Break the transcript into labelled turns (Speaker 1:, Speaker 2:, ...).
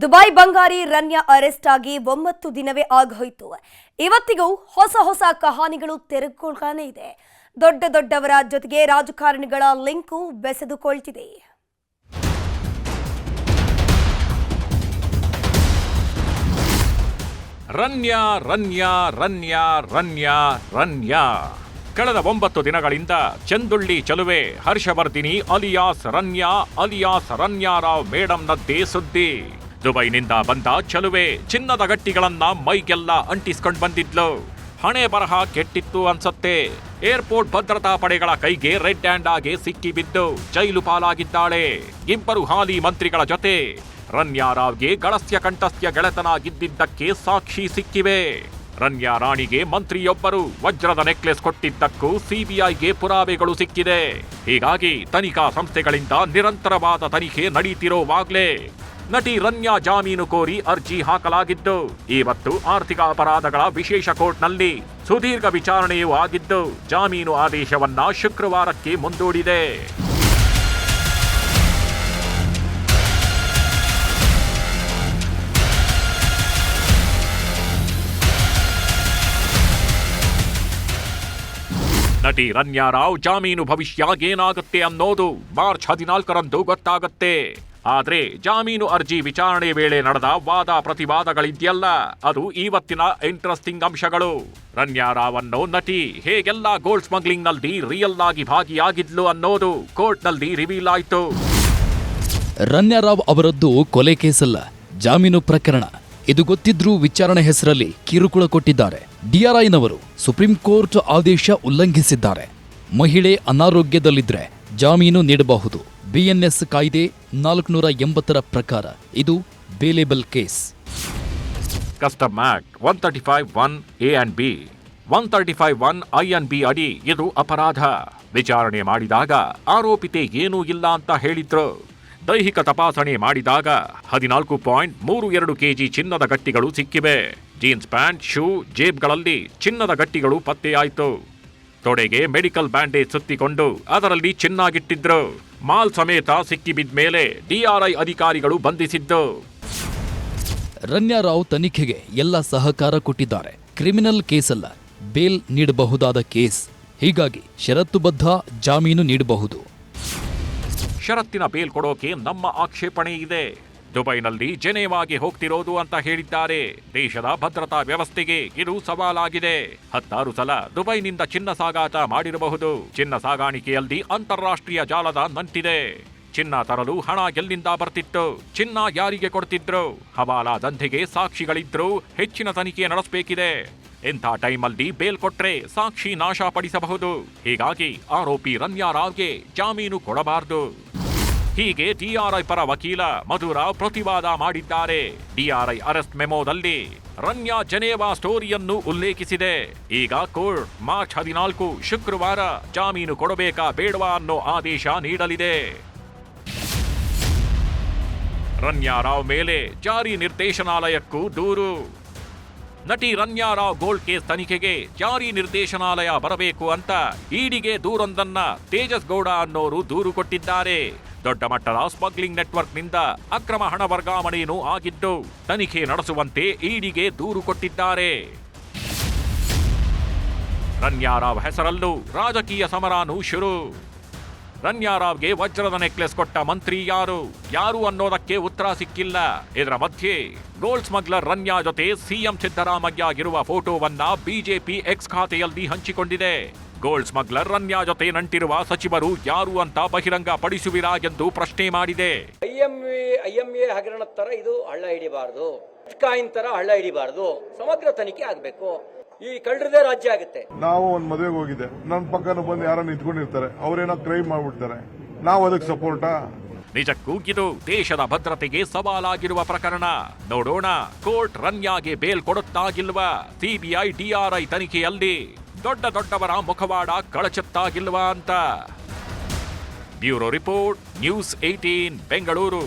Speaker 1: Dubai ಬಂಗಾರಿ Ranya arrest ಆಗಿ 9 ದಿನವೇ ಆಗೋಯ್ತು. ಇವತ್ತಿಗೂ ಹೊಸ ಕಹಾನಿಗಳು ತೆರೆದುಕೊಳ್ಳುತ್ತಾನೆ ಇದೆ. ದೊಡ್ಡವರ ಜೊತೆಗೆ ರಾಜಕಾರಣಿಗಳ ಲಿಂಕು ಬೆಸೆದುಕೊಳ್ತಿದೆ.
Speaker 2: ರನ್ಯಾ ಕಳೆದ 9 ದಿನಗಳಿಂದ ಚಂದುಳ್ಳಿ ಚಲುವೆ ಹರ್ಷವರ್ಧಿನಿ ಅಲಿಯಾಸ್ ರನ್ಯಾರಾವ್ ಮೇಡಂನದ್ದೇ ಸುದ್ದಿ. ದುಬೈನಿಂದ ಬಂದ ಚಲುವೆ ಚಿನ್ನದ ಗಟ್ಟಿಗಳನ್ನ ಮೈಗೆಲ್ಲ ಅಂಟಿಸ್ಕೊಂಡು ಬಂದಿದ್ಲು. ಹಣೆ ಬರಹ ಕೆಟ್ಟಿತ್ತು ಅನ್ಸತ್ತೆ. ಏರ್ಪೋರ್ಟ್ ಭದ್ರತಾ ಪಡೆಗಳ ಕೈಗೆ ರೆಡ್ ಹ್ಯಾಂಡ್ ಆಗಿ ಸಿಕ್ಕಿ ಬಿದ್ದು ಜೈಲು ಪಾಲಾಗಿದ್ದಾಳೆ. ಇಬ್ಬರು ಹಾಲಿ ಮಂತ್ರಿಗಳ ಜೊತೆ ರನ್ಯಾರಾವ್ಗೆ ಗಳಸ್ಯ ಕಂಠಸ್ಯ ಗೆಳೆತನ ಗಿದ್ದಿದ್ದಕ್ಕೆ ಸಾಕ್ಷಿ ಸಿಕ್ಕಿವೆ. ರನ್ಯಾ ರಾಣಿಗೆ ಮಂತ್ರಿಯೊಬ್ಬರು ವಜ್ರದ ನೆಕ್ಲೆಸ್ ಕೊಟ್ಟಿದ್ದಕ್ಕೂ ಸಿಬಿಐಗೆ ಪುರಾವೆಗಳು ಸಿಕ್ಕಿದೆ. ಹೀಗಾಗಿ ತನಿಖಾ ಸಂಸ್ಥೆಗಳಿಂದ ನಿರಂತರವಾದ ತನಿಖೆ ನಡೆಯುತ್ತಿರುವಾಗಲೇ ನಟಿ ರನ್ಯಾ ಜಾಮೀನು ಕೋರಿ ಅರ್ಜಿ ಹಾಕಲಾಗಿದ್ದು, ಇವತ್ತು ಆರ್ಥಿಕ ಅಪರಾಧಗಳ ವಿಶೇಷ ಕೋರ್ಟ್ನಲ್ಲಿ ಸುದೀರ್ಘ ವಿಚಾರಣೆಯೂ ಆಗಿದ್ದು, ಜಾಮೀನು ಆದೇಶವನ್ನ ಶುಕ್ರವಾರಕ್ಕೆ ಮುಂದೂಡಿದೆ. ನಟಿ ರನ್ಯಾರಾವ್ ಜಾಮೀನು ಭವಿಷ್ಯ ಏನಾಗುತ್ತೆ ಅನ್ನೋದು ಮಾರ್ಚ್ 14ರಂದು ಗೊತ್ತಾಗುತ್ತೆ. ಆದ್ರೆ ಜಾಮೀನು ಅರ್ಜಿ ವಿಚಾರಣೆ ವೇಳೆ ನಡೆದ ವಾದ ಪ್ರತಿವಾದಗಳಿದೆಯಲ್ಲ, ಅದು ಇವತ್ತಿನ ಇಂಟ್ರೆಸ್ಟಿಂಗ್ ಅಂಶಗಳು. ರನ್ಯಾರಾವ್ ಅನ್ನೋ ನಟಿ ಹೇಗೆಲ್ಲ ಗೋಲ್ಡ್ ಸ್ಮಗ್ಲಿಂಗ್ ನಲ್ಲಿ ರಿಯಲ್ ಆಗಿ ಭಾಗಿಯಾಗಿದ್ಲು ಅನ್ನೋದು ಕೋರ್ಟ್ ನಲ್ಲಿ ರಿವೀಲ್ ಆಯ್ತು.
Speaker 3: ರನ್ಯಾರಾವ್ ಅವರದ್ದು ಕೊಲೆ ಕೇಸಲ್ಲ, ಜಾಮೀನು ಪ್ರಕರಣ. ಇದು ಗೊತ್ತಿದ್ರೂ ವಿಚಾರಣೆ ಹೆಸರಲ್ಲಿ ಕಿರುಕುಳ ಕೊಟ್ಟಿದ್ದಾರೆ. ಡಿಆರ್ಐನವರು ಸುಪ್ರೀಂ ಕೋರ್ಟ್ ಆದೇಶ ಉಲ್ಲಂಘಿಸಿದ್ದಾರೆ. ಮಹಿಳೆ ಅನಾರೋಗ್ಯದಲ್ಲಿದ್ರೆ ಜಾಮೀನು ನೀಡಬಹುದು. ಬಿಎನ್ಎಸ್ ಕಾಯ್ದೆ 480ರ ಪ್ರಕಾರ ಇದು bailable case.
Speaker 2: Custom act 135(1)A and B, 135(1)I and B ಅಡಿ ಇದು ಅಪರಾಧ. ವಿಚಾರಣೆ ಮಾಡಿದಾಗ ಆರೋಪಿತೆ ಏನೂ ಇಲ್ಲ ಅಂತ ಹೇಳಿದ್ರು. ದೈಹಿಕ ತಪಾಸಣೆ ಮಾಡಿದಾಗ 14.32 kg ಚಿನ್ನದ ಗಟ್ಟಿಗಳು ಸಿಕ್ಕಿವೆ. ಜೀನ್ಸ್ ಪ್ಯಾಂಟ್, ಶೂ, ಜೇಬ್ಗಳಲ್ಲಿ ಚಿನ್ನದ ಗಟ್ಟಿಗಳು ಪತ್ತೆಯಾಯಿತು. ತೊಡೆಗೆ ಮೆಡಿಕಲ್ ಬ್ಯಾಂಡೇಜ್ ಸುತ್ತಿಕೊಂಡು ಅದರಲ್ಲಿ ಚಿನ್ನಾಗಿಟ್ಟಿದ್ರು. ಮಾಲ್ ಸಮೇತ ಸಿಕ್ಕಿಬಿದ್ದ ಮೇಲೆ ಡಿಆರ್ಐ ಅಧಿಕಾರಿಗಳು ಬಂಧಿಸಿದ್ದು.
Speaker 3: ರನ್ಯಾರಾವ್ ತನಿಖೆಗೆ ಎಲ್ಲ ಸಹಕಾರ ಕೊಟ್ಟಿದ್ದಾರೆ. ಕ್ರಿಮಿನಲ್ ಕೇಸಲ್ಲ, ಬೇಲ್ ನೀಡಬಹುದಾದ ಕೇಸ್. ಹೀಗಾಗಿ ಷರತ್ತುಬದ್ಧ ಜಾಮೀನು ನೀಡಬಹುದು.
Speaker 2: ಷರತ್ತಿನ ಬೇಲ್ ಕೊಡೋಕೆ ನಮ್ಮ ಆಕ್ಷೇಪಣೆ ಇದೆ. ದುಬೈನಲ್ಲಿ ಜೆನೆವಾಗೆ ಹೋಗ್ತಿರೋದು ಅಂತ ಹೇಳಿದ್ದಾರೆ. ದೇಶದ ಭದ್ರತಾ ವ್ಯವಸ್ಥೆಗೆ ಇದು ಸವಾಲಾಗಿದೆ. 16 ಸಲ ದುಬೈನಿಂದ ಚಿನ್ನ ಸಾಗಾಟ ಮಾಡಿರಬಹುದು. ಚಿನ್ನ ಸಾಗಾಣಿಕೆಯಲ್ಲಿ ಅಂತಾರಾಷ್ಟ್ರೀಯ ಜಾಲದ ನಂಟಿದೆ. ಚಿನ್ನ ತರಲು ಹಣ ಎಲ್ಲಿಂದ ಬರ್ತಿತ್ತು, ಚಿನ್ನ ಯಾರಿಗೆ ಕೊಡ್ತಿದ್ರು, ಹವಾಲಾ ದಂಧೆಗೆ ಸಾಕ್ಷಿಗಳಿದ್ರು. ಹೆಚ್ಚಿನ ತನಿಖೆ ನಡೆಸಬೇಕಿದೆ. ಇಂಥ ಟೈಮಲ್ಲಿ ಬೇಲ್ ಕೊಟ್ರೆ ಸಾಕ್ಷಿ ನಾಶಪಡಿಸಬಹುದು. ಹೀಗಾಗಿ ಆರೋಪಿ ರನ್ಯಾರಾವ್ಗೆ ಜಾಮೀನು ಕೊಡಬಾರದು. ಹೀಗೆ ಡಿಆರ್ಐ ಪರ ವಕೀಲ ಮಧುರಾವ್ ಪ್ರತಿವಾದ ಮಾಡಿದ್ದಾರೆ. ಡಿಆರ್ಐ ಅರೆಸ್ಟ್ ಮೆಮೋದಲ್ಲಿ ರನ್ಯಾ ಜೆನೆವಾ ಸ್ಟೋರಿಯನ್ನು ಉಲ್ಲೇಖಿಸಿದೆ. ಈಗ ಕೋರ್ಟ್ ಮಾರ್ಚ್ 14 ಶುಕ್ರವಾರ ಜಾಮೀನು ಕೊಡಬೇಕಾ ಬೇಡವಾ ಅನ್ನೋ ಆದೇಶ ನೀಡಲಿದೆ. ರನ್ಯಾರಾವ್ ಮೇಲೆ ಜಾರಿ ನಿರ್ದೇಶನಾಲಯಕ್ಕೂ ದೂರು. ನಟಿ ರನ್ಯಾರಾವ್ ಗೋಲ್ಡ್ ಕೇಸ್ ತನಿಖೆಗೆ ಜಾರಿ ನಿರ್ದೇಶನಾಲಯ ಬರಬೇಕು ಅಂತ ಇಡಿಗೆ ದೂರೊಂದನ್ನ ತೇಜಸ್ ಗೌಡ ಅನ್ನೋರು ದೂರು ಕೊಟ್ಟಿದ್ದಾರೆ. ದೊಡ್ಡ ಮಟ್ಟದ ಸ್ಮಗ್ಲಿಂಗ್ ನೆಟ್ವರ್ಕ್ನಿಂದ ಅಕ್ರಮ ಹಣ ವರ್ಗಾವಣೆಯೂ ಆಗಿದ್ದು, ತನಿಖೆ ನಡೆಸುವಂತೆ ಇಡಿಗೆ ದೂರು ಕೊಟ್ಟಿದ್ದಾರೆ. ರನ್ಯಾರಾವ್ ಹೆಸರಲ್ಲೂ ರಾಜಕೀಯ ಸಮರಾನೂ ಶುರು. ರನ್ಯಾರಾವ್ಗೆ ವಜ್ರದ ನೆಕ್ಲೆಸ್ ಕೊಟ್ಟ ಮಂತ್ರಿ ಯಾರು ಅನ್ನೋದಕ್ಕೆ ಉತ್ತರ ಸಿಕ್ಕಿಲ್ಲ. ಇದರ ಮಧ್ಯೆ ಗೋಲ್ಡ್ ಸ್ಮಗ್ಲರ್ ರನ್ಯಾ ಜೊತೆ ಸಿಎಂ ಸಿದ್ದರಾಮಯ್ಯ ಇರುವ ಫೋಟೋವನ್ನ ಬಿಜೆಪಿ ಎಕ್ಸ್ ಖಾತೆಯಲ್ಲಿ ಹಂಚಿಕೊಂಡಿದೆ. ಗೋಲ್ಡ್ ಸ್ಮಗ್ಲರ್ ರನ್ಯಾ ಜೊತೆ ನಂಟಿರುವ ಸಚಿವರು ಯಾರು ಅಂತ ಬಹಿರಂಗ ಪಡಿಸುವಿರಾ ಎಂದು ಪ್ರಶ್ನೆ ಮಾಡಿದೆ.
Speaker 4: ಐಎಂಎ ಹಗರಣ ತರ ಇದು ಹಳ್ಳ ಹಿಡಿಬಾರದು, ಬಿಟ್ಕಾಯಿನ್ ತರ ಹಳ್ಳ ಹಿಡಿಬಾರದು, ಸಮಗ್ರ ತನಿಖೆ ಆಗಬೇಕು. ಈ ಕಳ್ಳರದೇ ರಾಜ್ಯ ಆಗುತ್ತೆ.
Speaker 5: ನಾವು ಒಂದ್ ಮದುವೆಗೆ ಹೋಗಿದ್ದೆ, ನನ್ನ ಪಕ್ಕನ ಬಂದು ಯಾರೋ ನಿಂತ್ಕೊಂಡಿರ್ತಾರೆ, ಅವ್ರೇನೋ ಕ್ರೈಮ್ ಮಾಡ್ಬಿಡ್ತಾರೆ, ನಾವು ಅದಕ್ಕೆ ಸಪೋರ್ಟಾ?
Speaker 2: ನಿಜಕ್ಕೂ ಇದು ದೇಶದ ಭದ್ರತೆಗೆ ಸವಾಲಾಗಿರುವ ಪ್ರಕರಣ. ನೋಡೋಣ ಕೋರ್ಟ್ ರನ್ಯಾಗೆ ಬೇಲ್ ಕೊಡುತ್ತಾಗಿಲ್ವಾ? ಸಿಬಿಐ ಡಿಆರ್ಐ ತನಿಖೆಯಲ್ಲಿ ದೊಡ್ಡವರ ಮುಖವಾಡ ಕಳಚುತ್ತಾಗಿಲ್ವಾ ಅಂತ. Bureau report, news 18 Bengaluru.